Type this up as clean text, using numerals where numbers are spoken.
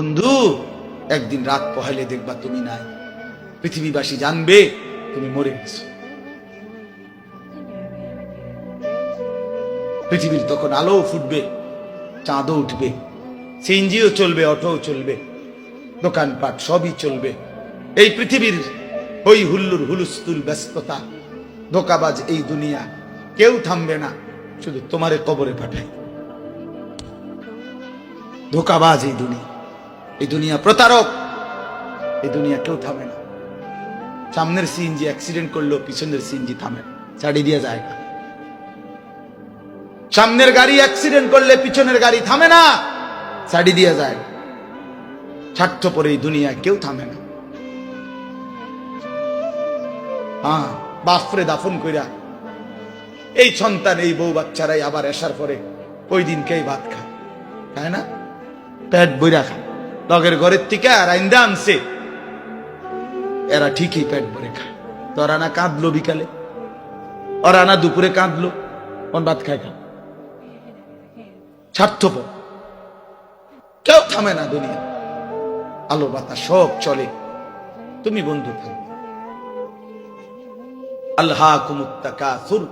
বন্ধু, একদিন রাত পোহাইলে দেখবা তুমি নাই, পৃথিবীবাসী জানবে তুমি মরে গেছো। পৃথিবীর তখন আলো ফুটবে, চাঁদও উঠবে, সিএনজিও চলবে, অটোও চলবে, দোকানপাট সবই চলবে। এই পৃথিবীর হই হুল্লুর হুলুস্থুল ব্যস্ততা, ধোকাবাজ এই দুনিয়া, কেউ থামবে না, শুধু তোমারে কবরে পাঠাই। ধোকাবাজ এই দুনিয়া, এই দুনিয়া প্রতারক, এই দুনিয়া কেউ থামে না। সামনের সিএনজি অ্যাক্সিডেন্ট করলো, পিছনের সিএনজি থামে না, ছাড়ি দিয়ে যায় না। সামনের গাড়ি অ্যাক্সিডেন্ট করলে পিছনের গাড়ি থামে না, ছাড়ি দিয়ে যায়। স্বার্থপর এই দুনিয়া কেউ থামে না। হ্যাঁ, বাপরে দাফন কইরা এই সন্তান, এই বউ বাচ্চারাই আবার আসার পরে ওই দিনকেই ভাত খায়, তাই না? পেট বইরা খায়, লগের ঘরের থেকে আর আইন্দা আনছে, এরা ঠিকই পেট ভরে খায়। তোরা না কাঁদলো বিকালে, ওরা না দুপুরে কাঁদলো, কোন ভাত খায় খা। স্বার্থপর, কেউ থামে না দুনিয়া, আলো বাতাস সব চলে, তুমি বন্ধু থাকবে। আল্লাহ কুমুত্তাকাসুর।